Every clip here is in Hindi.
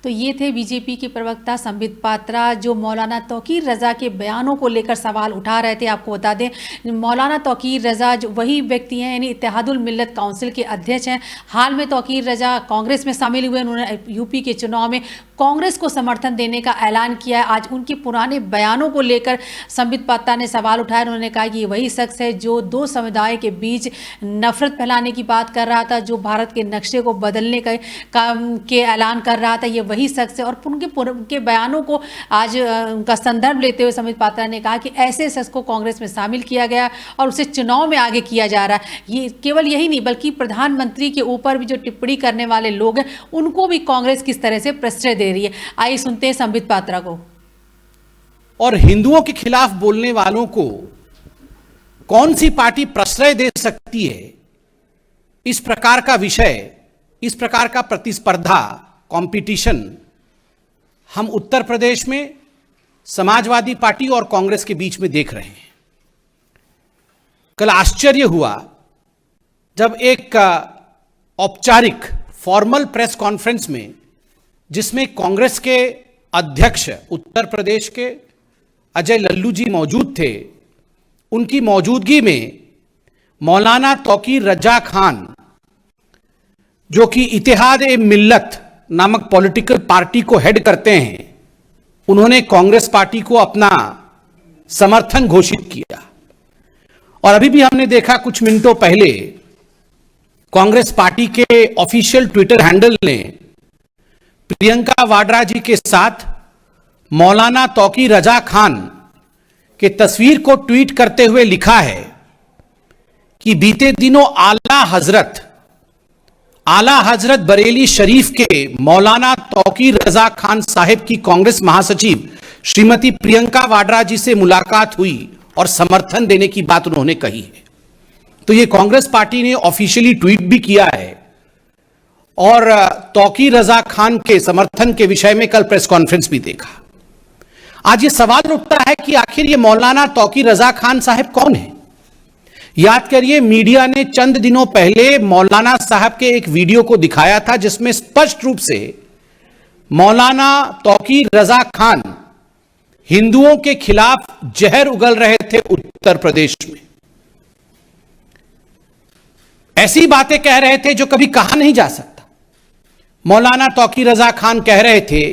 तो ये थे बीजेपी के प्रवक्ता संबित पात्रा जो मौलाना तौकीर रज़ा के बयानों को लेकर सवाल उठा रहे थे। आपको बता दें, मौलाना तौकीर रज़ा जो वही व्यक्ति हैं, यानी इत्तेहादुल मिल्लत काउंसिल के अध्यक्ष हैं। हाल में तौकीर रज़ा कांग्रेस में शामिल हुए। उन्होंने यूपी के चुनाव में कांग्रेस को समर्थन देने का ऐलान किया है। आज उनके पुराने बयानों को लेकर संबित पात्रा ने सवाल उठाया। उन्होंने कहा कि ये वही शख्स है जो दो समुदाय के बीच नफरत फैलाने की बात कर रहा था, जो भारत के नक्शे को बदलने के ऐलान कर रहा था। ये वही शख्स है। और उनके बयानों को आज उनका संदर्भ लेते हुए संबित पात्रा ने कहा कि ऐसे शख्स को कांग्रेस में शामिल किया गया और उसे चुनाव में आगे किया जा रहा है। ये केवल यही नहीं बल्कि प्रधानमंत्री के ऊपर भी जो टिप्पणी करने वाले लोग हैं उनको भी कांग्रेस किस तरह से प्रश्रय दे रही है। आइए सुनते हैं संबित पात्रा को। और हिंदुओं के खिलाफ बोलने वालों को कौन सी पार्टी प्रश्रय दे सकती है, इस प्रकार का विषय, इस प्रकार का प्रतिस्पर्धा, कंपटीशन हम उत्तर प्रदेश में समाजवादी पार्टी और कांग्रेस के बीच में देख रहे हैं। कल आश्चर्य हुआ जब एक औपचारिक फॉर्मल प्रेस कॉन्फ्रेंस में, जिसमें कांग्रेस के अध्यक्ष उत्तर प्रदेश के अजय लल्लू जी मौजूद थे, उनकी मौजूदगी में मौलाना तौकीर रज़ा खान, जो कि इत्तेहाद-ए-मिल्लत नामक पॉलिटिकल पार्टी को हेड करते हैं, उन्होंने कांग्रेस पार्टी को अपना समर्थन घोषित किया। और अभी भी हमने देखा कुछ मिनटों पहले कांग्रेस पार्टी के ऑफिशियल ट्विटर हैंडल ने प्रियंका वाड्रा जी के साथ मौलाना तौकीर रज़ा खान के तस्वीर को ट्वीट करते हुए लिखा है कि बीते दिनों आला हजरत बरेली शरीफ के मौलाना तौकीर रज़ा खान साहिब की कांग्रेस महासचिव श्रीमती प्रियंका वाड्रा जी से मुलाकात हुई और समर्थन देने की बात उन्होंने कही है। तो ये कांग्रेस पार्टी ने ऑफिशियली ट्वीट भी किया है और तौकीर रज़ा खान के समर्थन के विषय में कल प्रेस कॉन्फ्रेंस भी देखा। आज ये सवाल उठता है कि आखिर ये मौलाना तौकीर रज़ा खान साहब कौन है। याद करिए, मीडिया ने चंद दिनों पहले मौलाना साहब के एक वीडियो को दिखाया था जिसमें स्पष्ट रूप से मौलाना तौकीर रज़ा खान हिंदुओं के खिलाफ जहर उगल रहे थे उत्तर प्रदेश में। ऐसी बातें कह रहे थे जो कभी कहा नहीं जा सकता। मौलाना तौकीर रज़ा खान कह रहे थे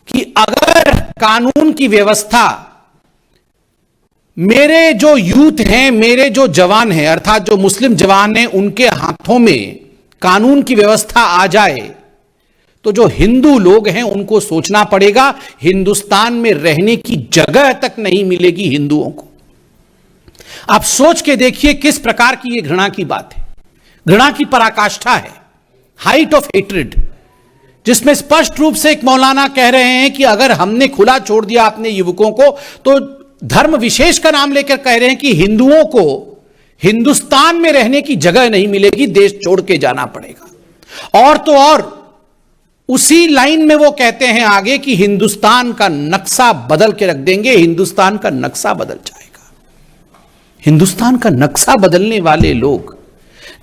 कि अगर कानून की व्यवस्था, मेरे जो यूथ हैं, मेरे जो जवान हैं, अर्थात जो मुस्लिम जवान हैं, उनके हाथों में कानून की व्यवस्था आ जाए तो जो हिंदू लोग हैं उनको सोचना पड़ेगा, हिंदुस्तान में रहने की जगह तक नहीं मिलेगी हिंदुओं को। आप सोच के देखिए किस प्रकार की यह घृणा की बात है, घृणा की पराकाष्ठा है, हाइट ऑफ हेट्रेड, जिसमें स्पष्ट रूप से एक मौलाना कह रहे हैं कि अगर हमने खुला छोड़ दिया अपने युवकों को तो धर्म विशेष का नाम लेकर कह रहे हैं कि हिंदुओं को हिंदुस्तान में रहने की जगह नहीं मिलेगी, देश छोड़ के जाना पड़ेगा। और तो और उसी लाइन में वो कहते हैं आगे कि हिंदुस्तान का नक्शा बदल के रख देंगे, हिंदुस्तान का नक्शा बदल जाएगा। हिंदुस्तान का नक्शा बदलने वाले लोग,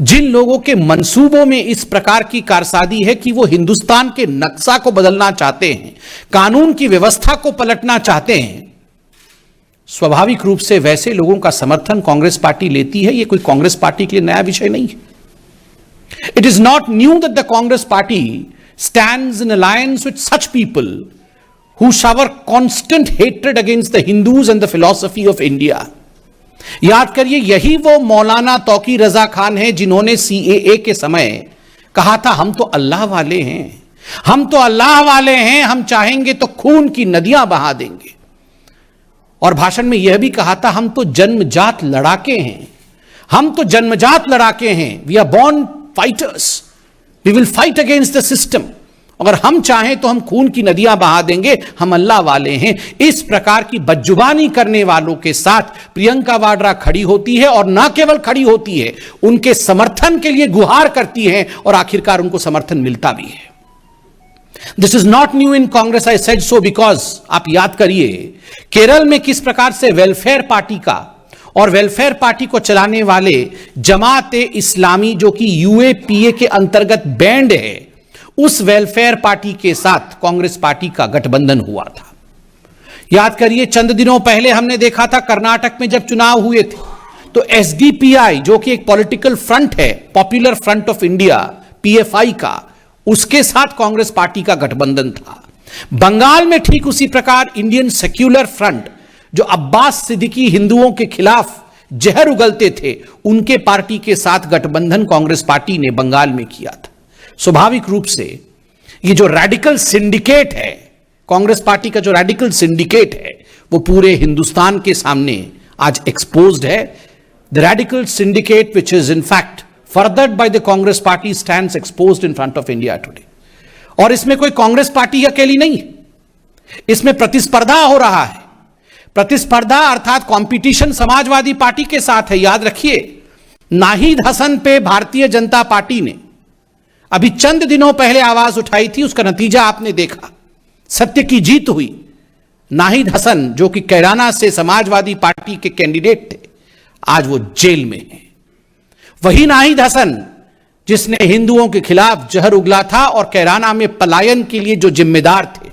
जिन लोगों के मंसूबों में इस प्रकार की कारसादी है कि वो हिंदुस्तान के नक्शा को बदलना चाहते हैं, कानून की व्यवस्था को पलटना चाहते हैं, स्वाभाविक रूप से वैसे लोगों का समर्थन कांग्रेस पार्टी लेती है। ये कोई कांग्रेस पार्टी के लिए नया विषय नहीं है। It is not knew that the Congress party stands in alliance with such people who shower constant hatred against the Hindus and the philosophy of India. याद करिए, यही वो मौलाना तौकीर रज़ा खान है जिन्होंने CAA के समय कहा था हम तो अल्लाह वाले हैं, हम तो अल्लाह वाले हैं, हम चाहेंगे तो खून की नदियां बहा देंगे। और भाषण में यह भी कहा था हम तो जन्मजात लड़ाके हैं, हम तो जन्मजात लड़ाके हैं, we are born fighters, we will fight against the system. अगर हम चाहें तो हम खून की नदियां बहा देंगे, हम अल्लाह वाले हैं। इस प्रकार की बदजुबानी करने वालों के साथ प्रियंका वाड्रा खड़ी होती है और ना केवल खड़ी होती है, उनके समर्थन के लिए गुहार करती है और आखिरकार उनको समर्थन मिलता भी है। This is not new in Congress, I said so because आप याद करिए केरल में किस प्रकार से वेलफेयर पार्टी का और वेलफेयर पार्टी को चलाने वाले जमात-ए-इस्लामी, जो कि UAPA के अंतर्गत बैंड है, उस वेलफेयर पार्टी के साथ कांग्रेस पार्टी का गठबंधन हुआ था। याद करिए, चंद दिनों पहले हमने देखा था कर्नाटक में जब चुनाव हुए थे तो एसडीपीआई, जो कि एक पॉलिटिकल फ्रंट है, popular front of India, PFI का, उसके साथ कांग्रेस पार्टी का गठबंधन था। बंगाल में ठीक उसी प्रकार इंडियन सेक्युलर फ्रंट, जो अब्बास सिद्दीकी हिंदुओं के खिलाफ जहर उगलते थे, उनके पार्टी के साथ गठबंधन कांग्रेस पार्टी ने बंगाल में किया था। स्वाभाविक रूप से ये जो रैडिकल सिंडिकेट है, कांग्रेस पार्टी का जो रैडिकल सिंडिकेट है, वो पूरे हिंदुस्तान के सामने आज एक्सपोज्ड है। The radical syndicate which is in fact furthered by the Congress party stands exposed in front of India Today. और इसमें कोई कांग्रेस पार्टी अकेली नहीं है, इसमें प्रतिस्पर्धा हो रहा है। प्रतिस्पर्धा अर्थात कंपटीशन समाजवादी पार्टी के साथ है। याद रखिए, नाहिद हसन पे भारतीय जनता पार्टी ने अभी चंद दिनों पहले आवाज उठाई थी, उसका नतीजा आपने देखा, सत्य की जीत हुई। नाहिद हसन, जो कि कैराना से समाजवादी पार्टी के कैंडिडेट थे, आज वो जेल में हैं। वही नाहिद हसन जिसने हिंदुओं के खिलाफ जहर उगला था और कैराना में पलायन के लिए जो जिम्मेदार थे,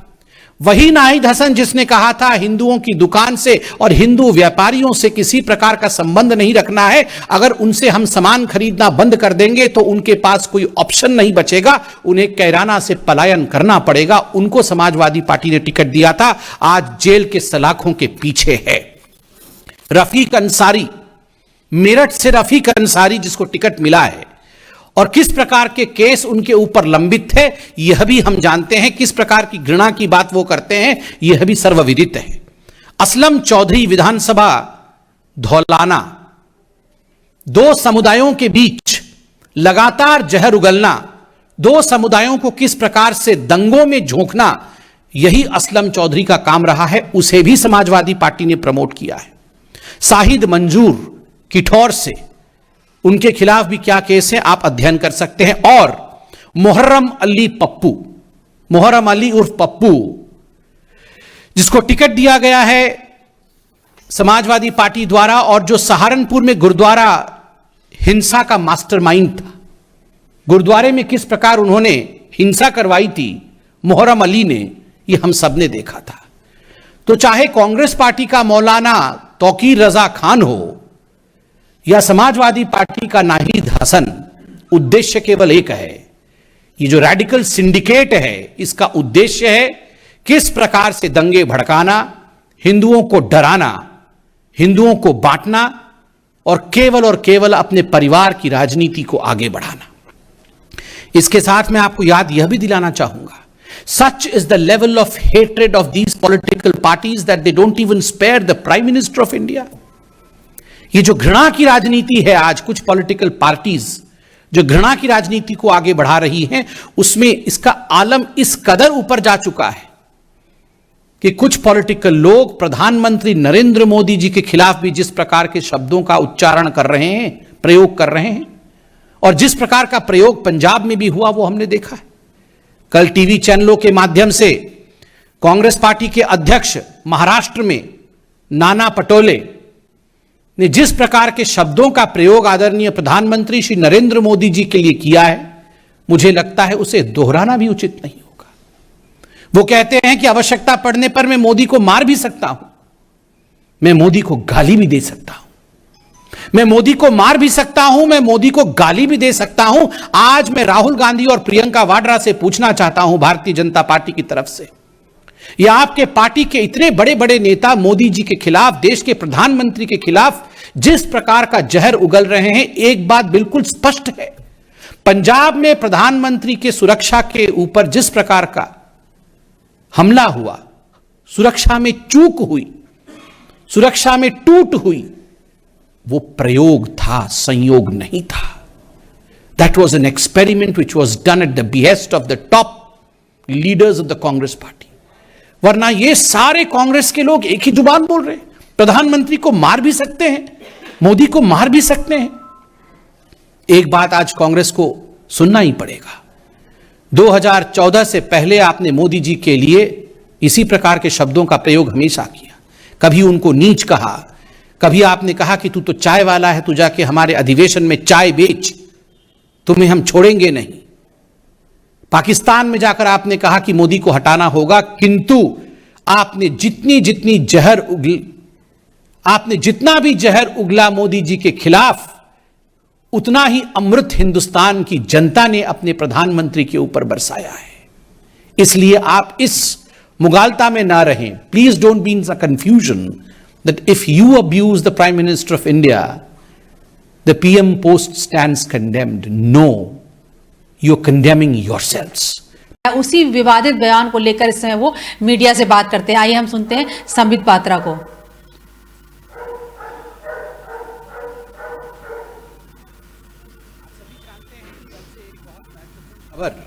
वही नाहिद हसन जिसने कहा था हिंदुओं की दुकान से और हिंदू व्यापारियों से किसी प्रकार का संबंध नहीं रखना है, अगर उनसे हम सामान खरीदना बंद कर देंगे तो उनके पास कोई ऑप्शन नहीं बचेगा, उन्हें कैराना से पलायन करना पड़ेगा। उनको समाजवादी पार्टी ने टिकट दिया था, आज जेल के सलाखों के पीछे है। रफीक अंसारी, मेरठ से रफीक अंसारी जिसको टिकट मिला है, और किस प्रकार के केस उनके ऊपर लंबित थे यह भी हम जानते हैं, किस प्रकार की घृणा की बात वो करते हैं यह भी सर्वविदित है। असलम चौधरी, विधानसभा धौलाना, दो समुदायों के बीच लगातार जहर उगलना, दो समुदायों को किस प्रकार से दंगों में झोंकना, यही असलम चौधरी का काम रहा है, उसे भी समाजवादी पार्टी ने प्रमोट किया है। साहिद मंजूर किठौर से, उनके खिलाफ भी क्या केस है आप अध्ययन कर सकते हैं। और मुहर्रम अली पप्पू, मुहर्रम अली उर्फ पप्पू, जिसको टिकट दिया गया है समाजवादी पार्टी द्वारा और जो सहारनपुर में गुरुद्वारा हिंसा का मास्टरमाइंड था, गुरुद्वारे में किस प्रकार उन्होंने हिंसा करवाई थी मुहर्रम अली ने, यह हम सब ने देखा था। तो चाहे कांग्रेस पार्टी का मौलाना तौकीर रजा खान हो या समाजवादी पार्टी का नाहिद हसन, उद्देश्य केवल एक है। ये जो रैडिकल सिंडिकेट है, इसका उद्देश्य है किस प्रकार से दंगे भड़काना, हिंदुओं को डराना, हिंदुओं को बांटना और केवल अपने परिवार की राजनीति को आगे बढ़ाना। इसके साथ मैं आपको याद यह भी दिलाना चाहूंगा, such is the level of hatred of these political parties that they don't even spare the prime minister of India. ये जो घृणा की राजनीति है, आज कुछ पॉलिटिकल पार्टीज जो घृणा की राजनीति को आगे बढ़ा रही हैं, उसमें इसका आलम इस कदर ऊपर जा चुका है कि कुछ पॉलिटिकल लोग प्रधानमंत्री नरेंद्र मोदी जी के खिलाफ भी जिस प्रकार के शब्दों का उच्चारण कर रहे हैं, प्रयोग कर रहे हैं, और जिस प्रकार का प्रयोग पंजाब में भी हुआ वो हमने देखा है। कल टीवी चैनलों के माध्यम से कांग्रेस पार्टी के अध्यक्ष महाराष्ट्र में नाना पटोले ने जिस प्रकार के शब्दों का प्रयोग आदरणीय प्रधानमंत्री श्री नरेंद्र मोदी जी के लिए किया है, मुझे लगता है उसे दोहराना भी उचित नहीं होगा। वो कहते हैं कि आवश्यकता पड़ने पर मैं मोदी को मार भी सकता हूं, मैं मोदी को गाली भी दे सकता हूं, मैं मोदी को मार भी सकता हूं, मैं मोदी को गाली भी दे सकता हूं। आज मैं राहुल गांधी और प्रियंका वाड्रा से पूछना चाहता हूं, भारतीय जनता पार्टी की तरफ से, या आपके पार्टी के इतने बड़े बड़े नेता मोदी जी के खिलाफ, देश के प्रधानमंत्री के खिलाफ जिस प्रकार का जहर उगल रहे हैं, एक बात बिल्कुल स्पष्ट है, पंजाब में प्रधानमंत्री के सुरक्षा के ऊपर जिस प्रकार का हमला हुआ, सुरक्षा में चूक हुई, सुरक्षा में टूट हुई, वो प्रयोग था, संयोग नहीं था। That was an experiment which was done at the behest of the top leaders of the Congress party. वरना ये सारे कांग्रेस के लोग एक ही जुबान बोल रहे हैं, प्रधानमंत्री को मार भी सकते हैं, मोदी को मार भी सकते हैं। एक बात आज कांग्रेस को सुनना ही पड़ेगा, 2014 से पहले आपने मोदी जी के लिए इसी प्रकार के शब्दों का प्रयोग हमेशा किया, कभी उनको नीच कहा, कभी आपने कहा कि तू तो चाय वाला है, तू जाके हमारे अधिवेशन में चाय बेच, तुम्हें हम छोड़ेंगे नहीं। पाकिस्तान में जाकर आपने कहा कि मोदी को हटाना होगा, किंतु आपने जितना भी जहर उगला मोदी जी के खिलाफ, उतना ही अमृत हिंदुस्तान की जनता ने अपने प्रधानमंत्री के ऊपर बरसाया है। इसलिए आप इस मुगालता में ना रहें। Please don't be in the confusion that if you abuse the prime minister of India, the PM post stands condemned. No, you are condemning yourselves. उसी विवादित बयान को लेकर इस समय वो मीडिया से बात करते हैं। आइए हम सुनते हैं संबित पात्रा को। खबर